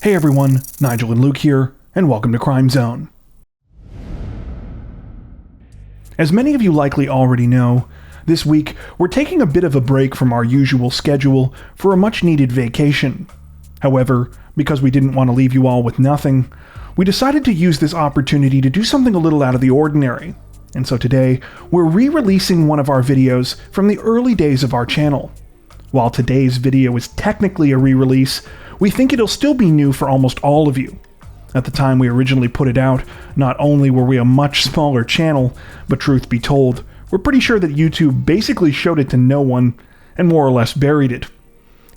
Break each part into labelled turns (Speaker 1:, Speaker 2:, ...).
Speaker 1: Hey everyone, Nigel and Luke here, and welcome to Crime Zone. As many of you likely already know, this week we're taking a bit of a break from our usual schedule for a much-needed vacation. However, because we didn't want to leave you all with nothing, we decided to use this opportunity to do something a little out of the ordinary. And so today, we're re-releasing one of our videos from the early days of our channel. While today's video is technically a re-release, we think it'll still be new for almost all of you. At the time we originally put it out, not only were we a much smaller channel, but truth be told, we're pretty sure that YouTube basically showed it to no one, and more or less buried it.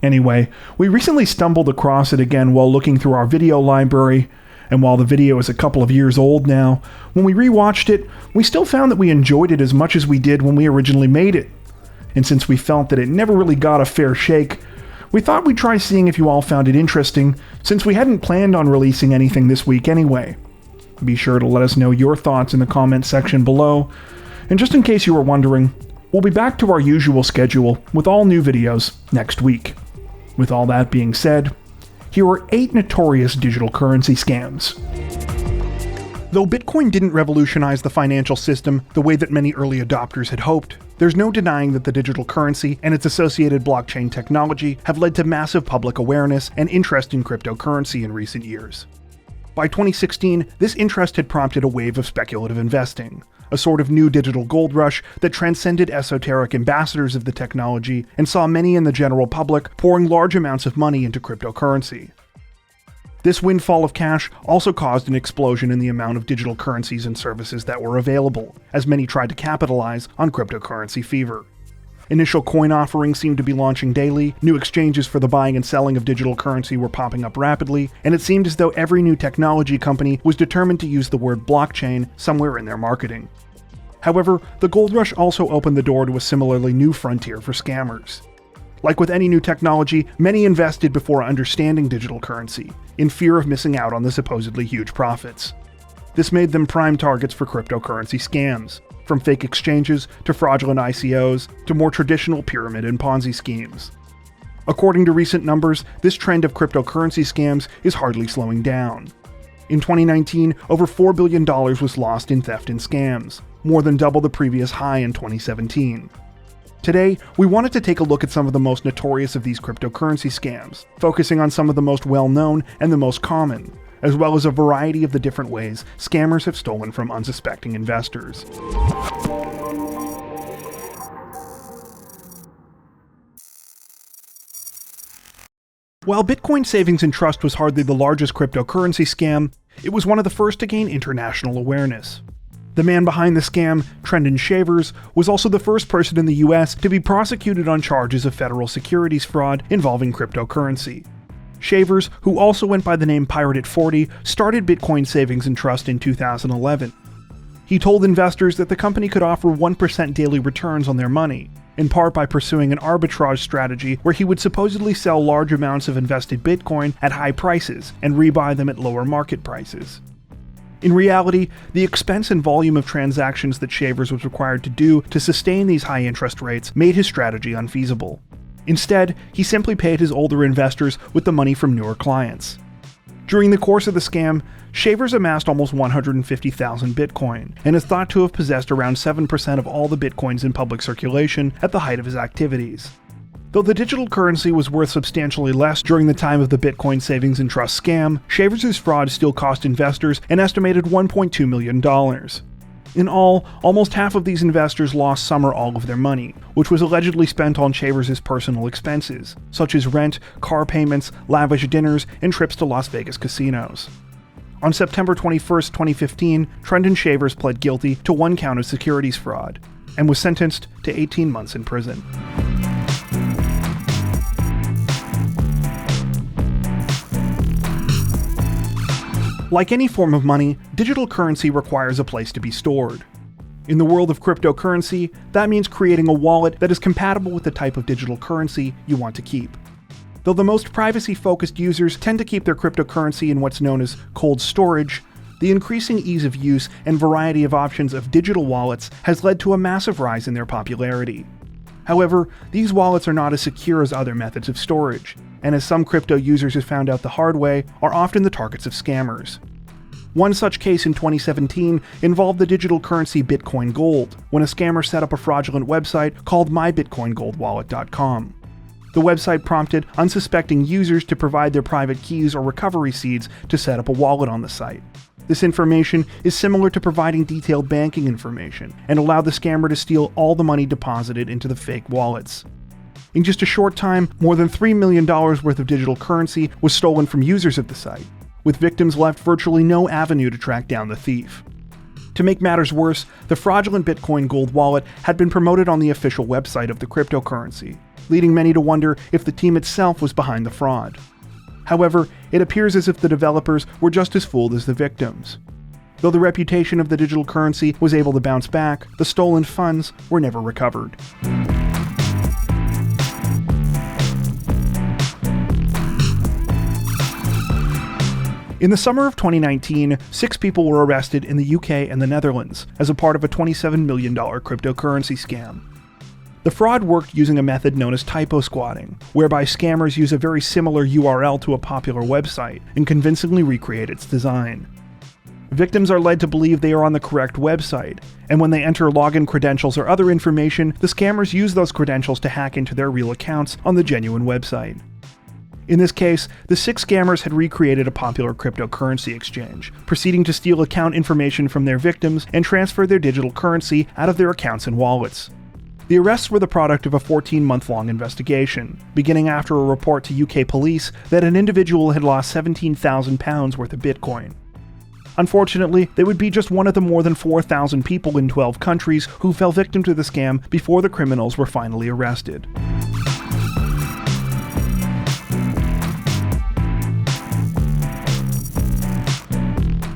Speaker 1: Anyway, we recently stumbled across it again while looking through our video library, and while the video is a couple of years old now, when we rewatched it, we still found that we enjoyed it as much as we did when we originally made it. And since we felt that it never really got a fair shake, we thought we'd try seeing if you all found it interesting, since we hadn't planned on releasing anything this week anyway. Be sure to let us know your thoughts in the comments section below, and just in case you were wondering, we'll be back to our usual schedule with all new videos next week. With all that being said, here are 8 notorious digital currency scams. Though Bitcoin didn't revolutionize the financial system the way that many early adopters had hoped, there's no denying that the digital currency and its associated blockchain technology have led to massive public awareness and interest in cryptocurrency in recent years. By 2016, this interest had prompted a wave of speculative investing, a sort of new digital gold rush that transcended esoteric ambassadors of the technology and saw many in the general public pouring large amounts of money into cryptocurrency. This windfall of cash also caused an explosion in the amount of digital currencies and services that were available, as many tried to capitalize on cryptocurrency fever. Initial coin offerings seemed to be launching daily, new exchanges for the buying and selling of digital currency were popping up rapidly, and it seemed as though every new technology company was determined to use the word blockchain somewhere in their marketing. However, the gold rush also opened the door to a similarly new frontier for scammers. Like with any new technology, many invested before understanding digital currency, in fear of missing out on the supposedly huge profits. This made them prime targets for cryptocurrency scams, from fake exchanges to fraudulent ICOs to more traditional pyramid and Ponzi schemes. According to recent numbers, this trend of cryptocurrency scams is hardly slowing down. In 2019, over $4 billion was lost in theft and scams, more than double the previous high in 2017. Today, we wanted to take a look at some of the most notorious of these cryptocurrency scams, focusing on some of the most well-known and the most common, as well as a variety of the different ways scammers have stolen from unsuspecting investors. While Bitcoin Savings and Trust was hardly the largest cryptocurrency scam, it was one of the first to gain international awareness. The man behind the scam, Trendon Shavers, was also the first person in the US to be prosecuted on charges of federal securities fraud involving cryptocurrency. Shavers, who also went by the name Pirate at 40, started Bitcoin Savings and Trust in 2011. He told investors that the company could offer 1% daily returns on their money, in part by pursuing an arbitrage strategy where he would supposedly sell large amounts of invested Bitcoin at high prices and rebuy them at lower market prices. In reality, the expense and volume of transactions that Shavers was required to do to sustain these high interest rates made his strategy unfeasible. Instead, he simply paid his older investors with the money from newer clients. During the course of the scam, Shavers amassed almost 150,000 Bitcoin, and is thought to have possessed around 7% of all the Bitcoins in public circulation at the height of his activities. Though the digital currency was worth substantially less during the time of the Bitcoin Savings and Trust scam, Shavers' fraud still cost investors an estimated $1.2 million. In all, almost half of these investors lost some or all of their money, which was allegedly spent on Shavers' personal expenses, such as rent, car payments, lavish dinners, and trips to Las Vegas casinos. On September 21, 2015, Trendon Shavers pled guilty to 1 count of securities fraud, and was sentenced to 18 months in prison. Like any form of money, digital currency requires a place to be stored. In the world of cryptocurrency, that means creating a wallet that is compatible with the type of digital currency you want to keep. Though the most privacy-focused users tend to keep their cryptocurrency in what's known as cold storage, the increasing ease of use and variety of options of digital wallets has led to a massive rise in their popularity. However, these wallets are not as secure as other methods of storage, and as some crypto users have found out the hard way, are often the targets of scammers. One such case in 2017 involved the digital currency Bitcoin Gold, when a scammer set up a fraudulent website called mybitcoingoldwallet.com. The website prompted unsuspecting users to provide their private keys or recovery seeds to set up a wallet on the site. This information is similar to providing detailed banking information and allowed the scammer to steal all the money deposited into the fake wallets. In just a short time, more than $3 million worth of digital currency was stolen from users of the site, with victims left virtually no avenue to track down the thief. To make matters worse, the fraudulent Bitcoin Gold wallet had been promoted on the official website of the cryptocurrency, leading many to wonder if the team itself was behind the fraud. However, it appears as if the developers were just as fooled as the victims. Though the reputation of the digital currency was able to bounce back, the stolen funds were never recovered. In the summer of 2019, 6 people were arrested in the UK and the Netherlands as a part of a $27 million cryptocurrency scam. The fraud worked using a method known as typo squatting, whereby scammers use a very similar URL to a popular website and convincingly recreate its design. Victims are led to believe they are on the correct website, and when they enter login credentials or other information, the scammers use those credentials to hack into their real accounts on the genuine website. In this case, the 6 scammers had recreated a popular cryptocurrency exchange, proceeding to steal account information from their victims and transfer their digital currency out of their accounts and wallets. The arrests were the product of a 14-month-long investigation, beginning after a report to UK police that an individual had lost £17,000 worth of Bitcoin. Unfortunately, they would be just one of the more than 4,000 people in 12 countries who fell victim to the scam before the criminals were finally arrested.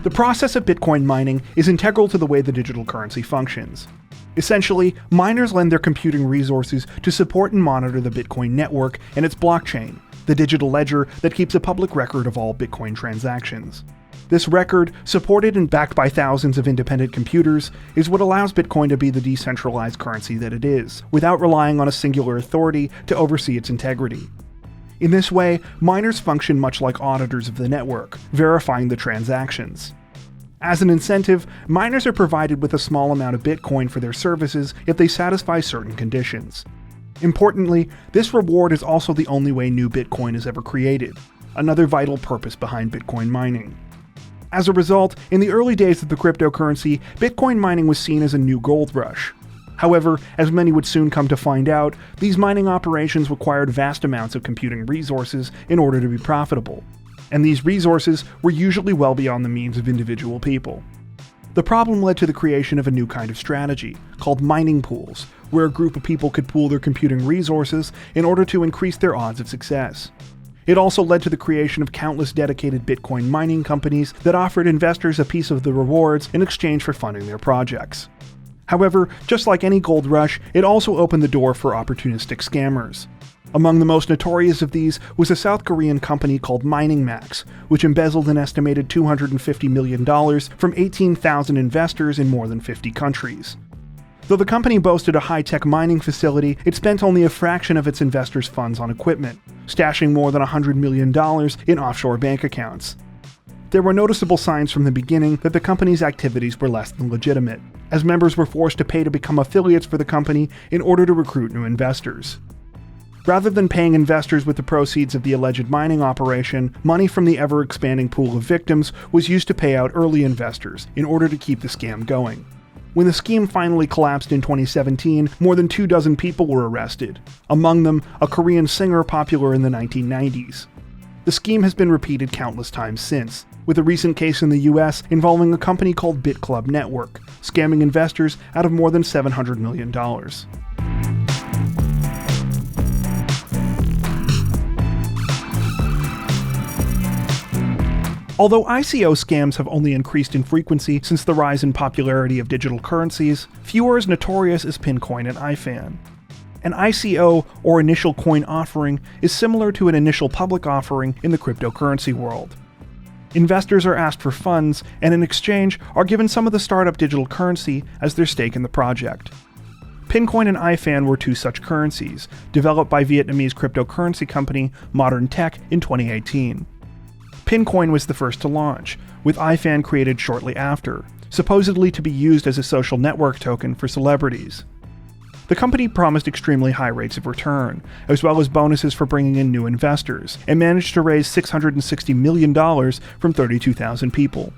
Speaker 1: The process of Bitcoin mining is integral to the way the digital currency functions. Essentially, miners lend their computing resources to support and monitor the Bitcoin network and its blockchain, the digital ledger that keeps a public record of all Bitcoin transactions. This record, supported and backed by thousands of independent computers, is what allows Bitcoin to be the decentralized currency that it is, without relying on a singular authority to oversee its integrity. In this way, miners function much like auditors of the network, verifying the transactions. As an incentive, miners are provided with a small amount of Bitcoin for their services if they satisfy certain conditions. Importantly, this reward is also the only way new Bitcoin is ever created, another vital purpose behind Bitcoin mining. As a result, in the early days of the cryptocurrency, Bitcoin mining was seen as a new gold rush. However, as many would soon come to find out, these mining operations required vast amounts of computing resources in order to be profitable, and these resources were usually well beyond the means of individual people. The problem led to the creation of a new kind of strategy, called mining pools, where a group of people could pool their computing resources in order to increase their odds of success. It also led to the creation of countless dedicated Bitcoin mining companies that offered investors a piece of the rewards in exchange for funding their projects. However, just like any gold rush, it also opened the door for opportunistic scammers. Among the most notorious of these was a South Korean company called Mining Max, which embezzled an estimated $250 million from 18,000 investors in more than 50 countries. Though the company boasted a high-tech mining facility, it spent only a fraction of its investors' funds on equipment, stashing more than $100 million in offshore bank accounts. There were noticeable signs from the beginning that the company's activities were less than legitimate, as members were forced to pay to become affiliates for the company in order to recruit new investors. Rather than paying investors with the proceeds of the alleged mining operation, money from the ever-expanding pool of victims was used to pay out early investors in order to keep the scam going. When the scheme finally collapsed in 2017, more than 24 people were arrested, among them a Korean singer popular in the 1990s. The scheme has been repeated countless times since, with a recent case in the US involving a company called BitClub Network, scamming investors out of more than $700 million. Although ICO scams have only increased in frequency since the rise in popularity of digital currencies, few are as notorious as Pincoin and IFAN. An ICO, or initial coin offering, is similar to an initial public offering in the cryptocurrency world. Investors are asked for funds, and in exchange are given some of the startup digital currency as their stake in the project. Pincoin and IFAN were two such currencies, developed by Vietnamese cryptocurrency company Modern Tech in 2018. Pincoin was the first to launch, with IFAN created shortly after, supposedly to be used as a social network token for celebrities. The company promised extremely high rates of return, as well as bonuses for bringing in new investors, and managed to raise $660 million from 32,000 people.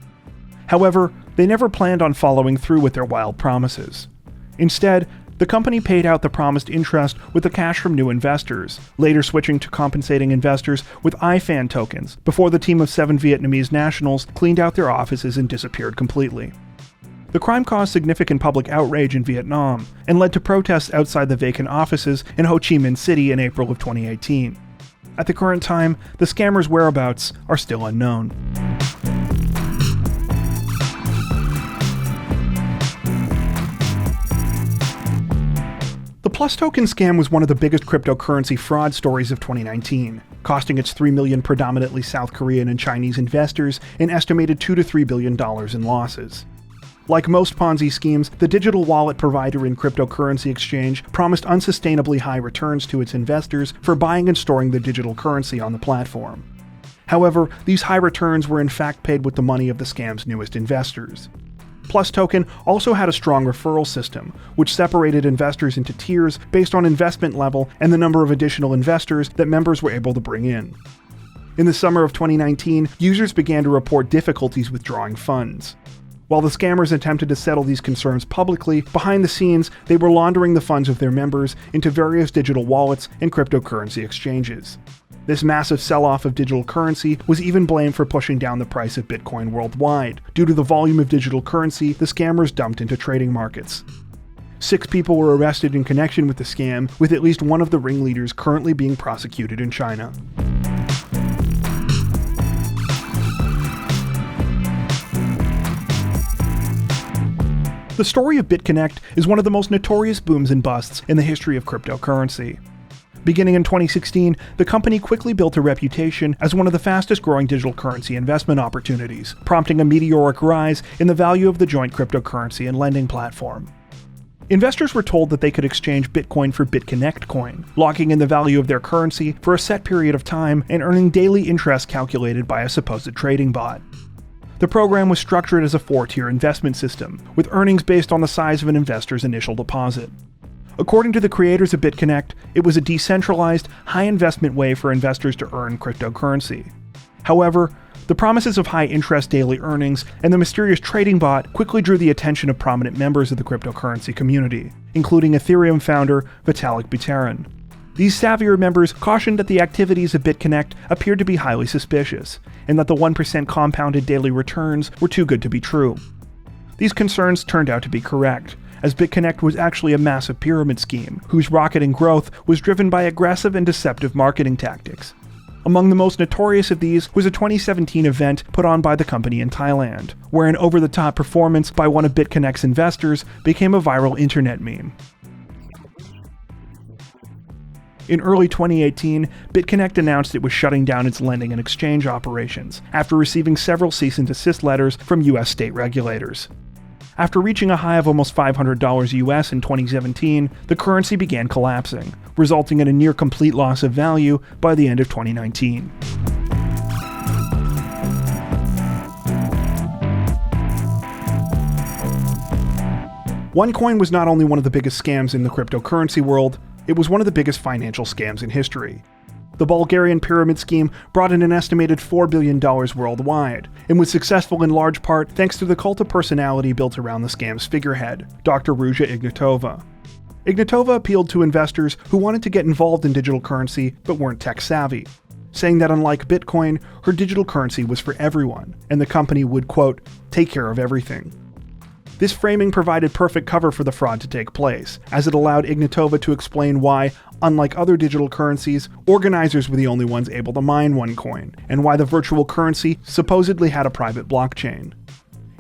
Speaker 1: However, they never planned on following through with their wild promises. Instead, the company paid out the promised interest with the cash from new investors, later switching to compensating investors with IFAN tokens before the team of 7 Vietnamese nationals cleaned out their offices and disappeared completely. The crime caused significant public outrage in Vietnam and led to protests outside the vacant offices in Ho Chi Minh City in April of 2018. At the current time, the scammers' whereabouts are still unknown. The PlusToken scam was one of the biggest cryptocurrency fraud stories of 2019, costing its 3 million predominantly South Korean and Chinese investors an estimated $2 to $3 billion in losses. Like most Ponzi schemes, the digital wallet provider in cryptocurrency exchange promised unsustainably high returns to its investors for buying and storing the digital currency on the platform. However, these high returns were in fact paid with the money of the scam's newest investors. PlusToken also had a strong referral system, which separated investors into tiers based on investment level and the number of additional investors that members were able to bring in. In the summer of 2019, users began to report difficulties withdrawing funds. While the scammers attempted to settle these concerns publicly, behind the scenes, they were laundering the funds of their members into various digital wallets and cryptocurrency exchanges. This massive sell-off of digital currency was even blamed for pushing down the price of Bitcoin worldwide, due to the volume of digital currency the scammers dumped into trading markets. 6 people were arrested in connection with the scam, with at least one of the ringleaders currently being prosecuted in China. The story of Bitconnect is one of the most notorious booms and busts in the history of cryptocurrency. Beginning in 2016, the company quickly built a reputation as one of the fastest growing digital currency investment opportunities, prompting a meteoric rise in the value of the joint cryptocurrency and lending platform. Investors were told that they could exchange Bitcoin for Bitconnect coin, locking in the value of their currency for a set period of time and earning daily interest calculated by a supposed trading bot. The program was structured as a 4-tier investment system, with earnings based on the size of an investor's initial deposit. According to the creators of Bitconnect, it was a decentralized, high-investment way for investors to earn cryptocurrency. However, the promises of high-interest daily earnings and the mysterious trading bot quickly drew the attention of prominent members of the cryptocurrency community, including Ethereum founder Vitalik Buterin. These savvier members cautioned that the activities of Bitconnect appeared to be highly suspicious, and that the 1% compounded daily returns were too good to be true. These concerns turned out to be correct, as Bitconnect was actually a massive pyramid scheme, whose rocketing growth was driven by aggressive and deceptive marketing tactics. Among the most notorious of these was a 2017 event put on by the company in Thailand, where an over-the-top performance by one of Bitconnect's investors became a viral internet meme. In early 2018, Bitconnect announced it was shutting down its lending and exchange operations, after receiving several cease and desist letters from US state regulators. After reaching a high of almost $500 US in 2017, the currency began collapsing, resulting in a near complete loss of value by the end of 2019. Onecoin was not only one of the biggest scams in the cryptocurrency world, it was one of the biggest financial scams in history. The Bulgarian pyramid scheme brought in an estimated $4 billion worldwide, and was successful in large part thanks to the cult of personality built around the scam's figurehead, Dr. Ruja Ignatova. Ignatova appealed to investors who wanted to get involved in digital currency but weren't tech-savvy, saying that unlike Bitcoin, her digital currency was for everyone, and the company would, quote, take care of everything. This framing provided perfect cover for the fraud to take place, as it allowed Ignatova to explain why, unlike other digital currencies, organizers were the only ones able to mine Onecoin, and why the virtual currency supposedly had a private blockchain.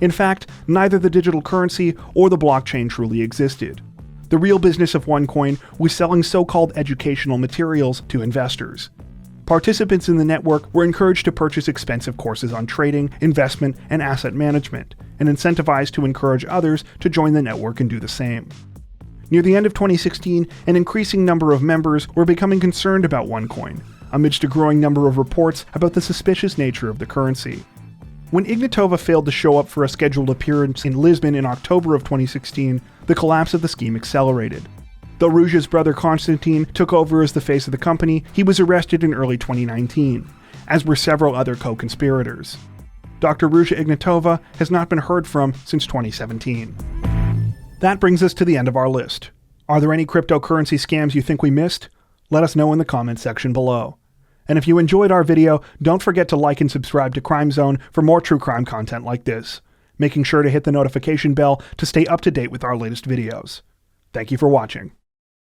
Speaker 1: In fact, neither the digital currency or the blockchain truly existed. The real business of Onecoin was selling so-called educational materials to investors. Participants in the network were encouraged to purchase expensive courses on trading, investment, and asset management, and incentivized to encourage others to join the network and do the same. Near the end of 2016, an increasing number of members were becoming concerned about Onecoin, amidst a growing number of reports about the suspicious nature of the currency. When Ignatova failed to show up for a scheduled appearance in Lisbon in October of 2016, the collapse of the scheme accelerated. Though Ruja's brother Konstantin took over as the face of the company, he was arrested in early 2019, as were several other co-conspirators. Dr. Ruja Ignatova has not been heard from since 2017. That brings us to the end of our list. Are there any cryptocurrency scams you think we missed? Let us know in the comments section below. And if you enjoyed our video, don't forget to like and subscribe to Crime Zone for more true crime content like this, making sure to hit the notification bell to stay up to date with our latest videos. Thank you for watching.